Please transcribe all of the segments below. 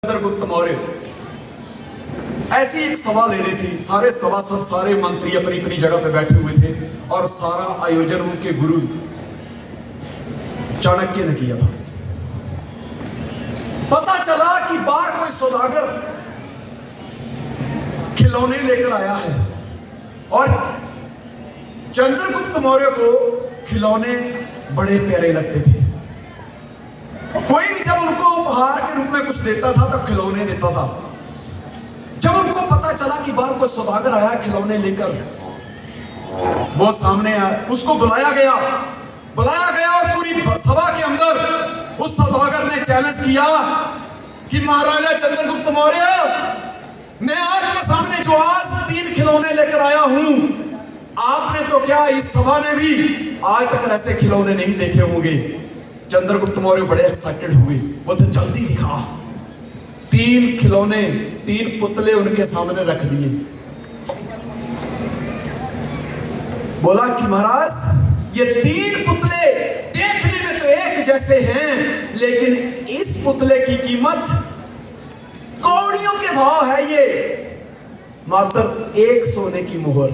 चंद्रगुप्त मौर्य ऐसी एक सभा ले रही थी। सारे सभासद, सारे मंत्री अपनी अपनी जगह पे बैठे हुए थे और सारा आयोजन उनके गुरु चाणक्य ने किया था। पता चला कि बाहर कोई सौदागर खिलौने लेकर आया है और चंद्रगुप्त मौर्य को खिलौने बड़े प्यारे लगते थे। कोई भी जब उनको उपहार के रूप में कुछ देता था तो खिलौने देता था। जब उनको पता चला कि बाहर कोई सौदागर आया खिलौने लेकर, वो सामने आया, उसको बुलाया गया और पूरी सभा के अंदर उस सौदागर ने चैलेंज किया कि महाराजा चंद्रगुप्त मौर्य, मैं आपके सामने जो आज 3 खिलौने लेकर आया हूं, आपने तो क्या इस सभा ने भी आज तक ऐसे खिलौने नहीं देखे होंगे। चंद्रगुप्त मौर्य बड़े एक्साइटेड हुए, बोलते जल्दी दिखा। 3 खिलौने, 3 पुतले उनके सामने रख दिए। बोला कि महाराज, ये 3 पुतले देखने में तो एक जैसे हैं, लेकिन इस पुतले की कीमत कौड़ियों के भाव है। ये मात्र 1 सोने की मोहर,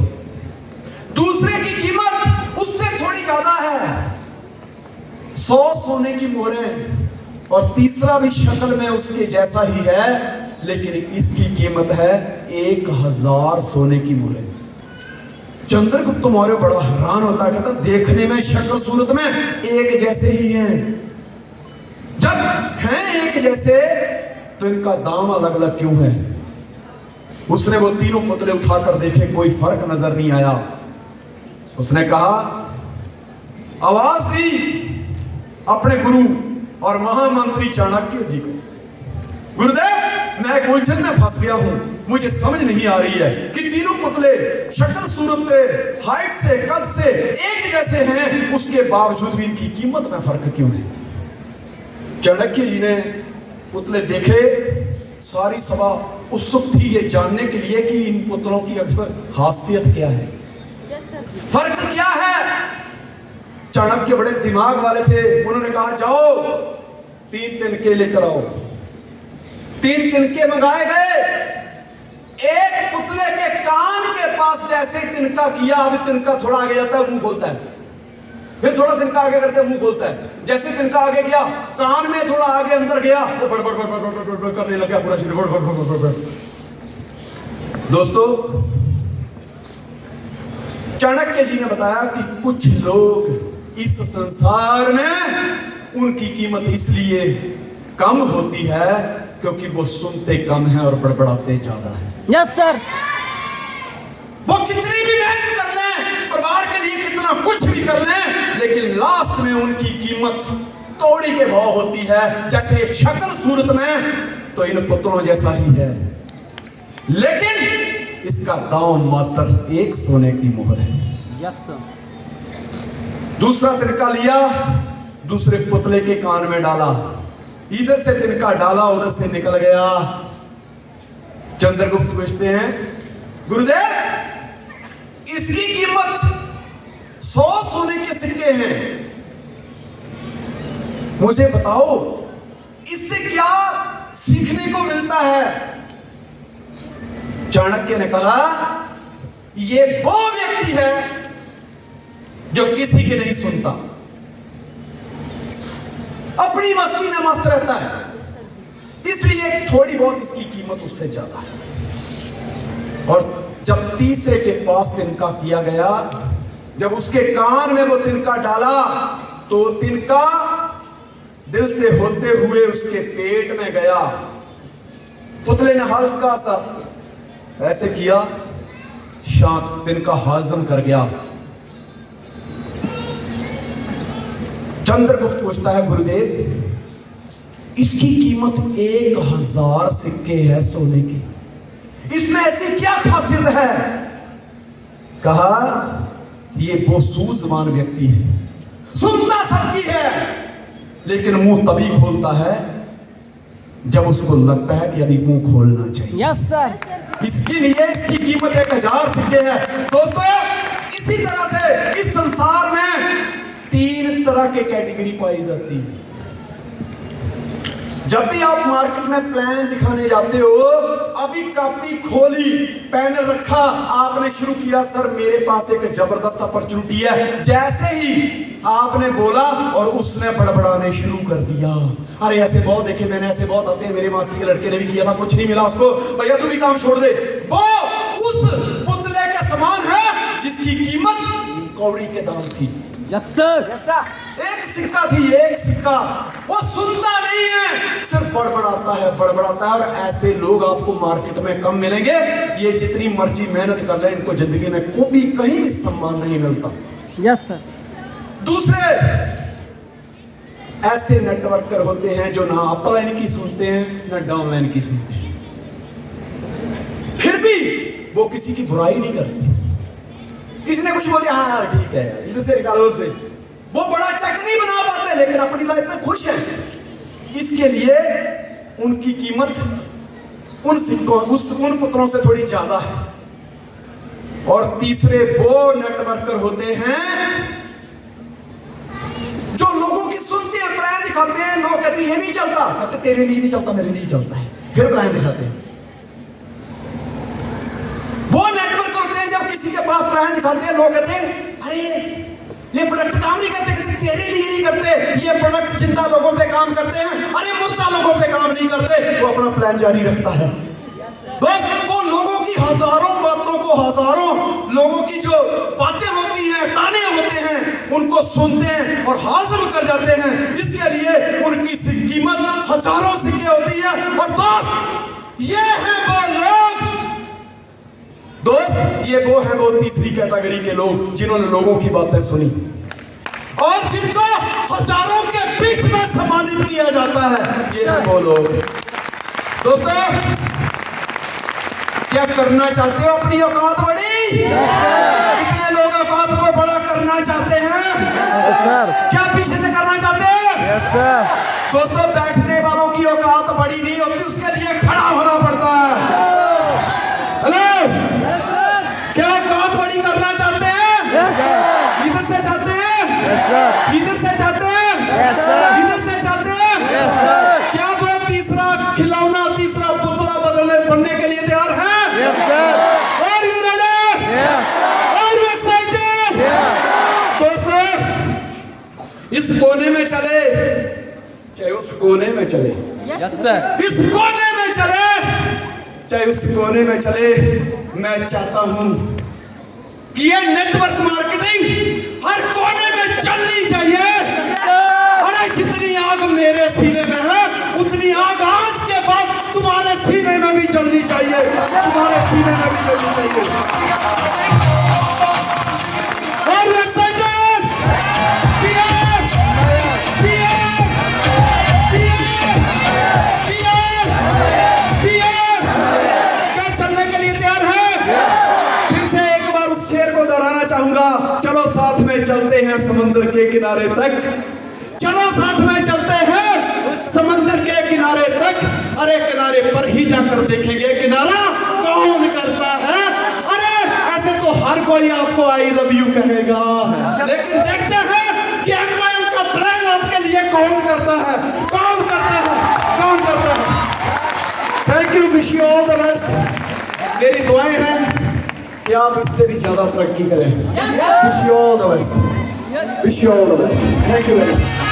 दूसरे की कीमत उससे थोड़ी ज्यादा है, 100 सोने की मोहरें, और तीसरा भी शक्ल में उसके जैसा ही है, लेकिन इसकी कीमत है 1000 सोने की मोहरें। चंद्रगुप्त मौर्य बड़ा हैरान होता है, कहता देखने में शक्ल सूरत में एक जैसे ही हैं, जब हैं एक जैसे तो इनका दाम अलग अलग क्यों है। उसने वो 3 पुतले उठाकर देखे, कोई फर्क नजर नहीं आया। उसने कहा, आवाज दी अपने गुरु और महामंत्री चाणक्य जी को, गुरुदेव, मैं एक उलझन में फंस गया हूं, मुझे समझ नहीं आ रही है कि 3 पुतले शक्ल सूरत से, हाइट से, कद से एक जैसे हैं, उसके बावजूद भी इनकी कीमत में फर्क क्यों है। चाणक्य जी ने पुतले देखे। सारी सभा उत्सुक थी ये जानने के लिए कि इन पुतलों की अक्सर खासियत क्या है, फर्क क्या है। चाणक्य बड़े दिमाग वाले थे, उन्होंने कहा जाओ 3 तिनके लेकर आओ। 3 तिनके मंगाए गए। एक पुतले के कान के पास जैसे तिनका किया, अभी तिनका थोड़ा आगे जाता है मुंह खोलता है, फिर थोड़ा तिनका आगे करते मुंह खोलता है। जैसे तिनका आगे गया, कान में थोड़ा आगे अंदर गया, वो बड़ बड़ बड़ बड़ बड़ बड़ करने लगा पूरा शरीर बड़ बड़ बड़ बड़। दोस्तों, चाणक्य जी ने बताया कि कुछ लोग इस संसार में उनकी कीमत इसलिए कम होती है क्योंकि वो सुनते कम है और बड़बड़ाते ज्यादा है। Yes sir. वो कितनी भी मेहनत कर लें, परिवार के लिए कितना कुछ भी कर लें, लेकिन लास्ट में उनकी कीमत कौड़ी के भाव होती है। जैसे शक्ल सूरत में तो इन पुतलों जैसा ही है, लेकिन इसका दाम मात्र 1 सोने की मोहर है। Yes sir. दूसरा तिनका लिया, दूसरे पुतले के कान में डाला, इधर से तिनका डाला, उधर से निकल गया। चंद्रगुप्त पूछते हैं, गुरुदेव, इसकी कीमत 100 सोने के सिक्के हैं, मुझे बताओ इससे क्या सीखने को मिलता है। चाणक्य ने कहा, ये वो व्यक्ति है जो किसी की नहीं सुनता, अपनी मस्ती में मस्त रहता है, इसलिए थोड़ी बहुत इसकी कीमत उससे ज्यादा है। और जब तीसरे के पास तिनका किया गया, जब उसके कान में वो तिनका डाला, तो तिनका दिल से होते हुए उसके पेट में गया। पुतले ने हल्का सा ऐसे किया, शांत, तिनका हाजम कर गया। चंद्रगुप्त पूछता है, गुरुदेव, इसकी कीमत 1000 सिक्के है सोने के, इसमें ऐसी क्या खासियत है। कहा, ये वो सूझवान व्यक्ति है, सुनता सबकी है, लेकिन मुंह तभी खोलता है जब उसको लगता है कि अभी मुंह खोलना चाहिए। Yes sir. इसके लिए इसकी कीमत 1000 सिक्के है। दोस्तों, इसी तरह से इस संसार में 3 तरह के कैटेगरी पाई जाती है। जब भी आप मार्केट में प्लान दिखाने जाते हो, अभी कॉपी खोली, पेन रखा, आपने शुरू किया, सर मेरे पास एक जबरदस्त अपॉर्चुनिटी है। जैसे ही आपने बोला और उसने बड़बड़ाने शुरू कर दिया, अरे ऐसे बहुत देखे मैंने, ऐसे बहुत आते हैं, मेरे मासी के लड़के ने भी किया था, कुछ नहीं मिला उसको, भैया तू भी काम छोड़ दे। वो उस पुतले के समान है जिसकी कीमत कौड़ी के दाम थी। Yes sir, yes sir. एक सिक्का थी, एक सिक्का। वो सुनता नहीं है, सिर्फ बड़बड़ाता है, बड़बड़ाता है। और ऐसे लोग आपको मार्केट में कम मिलेंगे। ये जितनी मर्जी मेहनत कर ले, इनको जिंदगी में कोई कहीं भी सम्मान नहीं मिलता। Yes sir. दूसरे ऐसे नेटवर्कर होते हैं जो ना अपलाइन की सुनते हैं ना डाउनलाइन की सुनते हैं, फिर भी वो किसी की बुराई नहीं करते। किसी ने कुछ बोल दिया, हाँ यार ठीक है यार, इधर से निकालो से, वो बड़ा चेक नहीं बना पाते लेकिन अपनी लाइफ में खुश हैं। इसके लिए उनकी कीमत उन सिक्कों उन पुत्रों से थोड़ी ज्यादा है। और तीसरे वो नेटवर्कर होते हैं जो लोगों की सुनते हैं, प्लान दिखाते हैं, लोग कहते हैं ये नहीं चलता, कहते तेरे लिए नहीं चलता, मेरे लिए चलता है, फिर प्लान दिखाते हैं। वो नेटवर्क होते हैं जब किसी के पास प्लान दिखाते हैं, लोग कहते हैं अरे ये प्रोडक्ट काम नहीं करते, कहते तेरे लिए नहीं करते, ये प्रोडक्ट जिंदा लोगों पे काम करते हैं, अरे मुर्दा लोगों पे काम नहीं करते। वो अपना प्लान जारी रखता है। बस वो लोगों की हजारों बातों को, हजारों लोगों की जो बातें होती हैं, ताने होते हैं, उनको सुनते हैं और हाजिर कर जाते हैं। इसके लिए उनकी कीमत हजारों सिक्के होती है। और दोस्त ये है वो लोग, दोस्त ये वो है वो तीसरी कैटेगरी के लोग जिन्होंने लोगों की बातें सुनी और जिनको हजारों के बीच में सम्मानित किया जाता है। ये है वो लोग। दोस्तों क्या करना चाहते हो अपनी औकात बड़ी? कितने लोग औकात को बड़ा करना चाहते हैं? क्या पीछे से करना चाहते हैं? दोस्तों बैठने वालों की औकात बड़ी नहीं होती, उसके लिए खड़ा होना पड़ता है। हेलो, क्या औकात बड़ी करना चाहते हैं? इधर से चाहते हैं, इधर से चाहते हैं, इधर से चाहते हैं। क्या वो तीसरा खिलौना, तीसरा पुतला बनने के लिए तैयार है? Are you ready? Are you excited? दोस्तों इस कोने में चले चाहे उस कोने में चले, यस सर। इस कोने में चले चाहे उस कोने में चले, मैं चाहता हूं कि ये नेटवर्क मार्केटिंग हर कोने में चलनी चाहिए। अरे जितनी आग मेरे सीने में है उतनी आग आज के बाद तुम्हारे सीने में भी जलनी चाहिए, तुम्हारे सीने में भी जलनी चाहिए। Are you excited? क्या चलने के लिए तैयार है? फिर से एक बार उस शेर को दोहराना चाहूंगा। चलो साथ में चलते हैं समुद्र के किनारे तक, चलो साथ में चलते हैं समंदर के किनारे तक। अरे किनारे पर ही जाकर देखेंगे किनारा कौन करता है। अरे ऐसे तो हर कोई आपको आई लव यू कहेगा, लेकिन देखते हैं कि एम्पायर का प्लान आपके लिए कौन करता है, कौन करता है, कौन करता है। Thank you, wish you all the best. मेरी दुआएं हैं कि आप इससे भी ज्यादा तरक्की करें। Wish you all the best, wish you all the best. Thank you very much.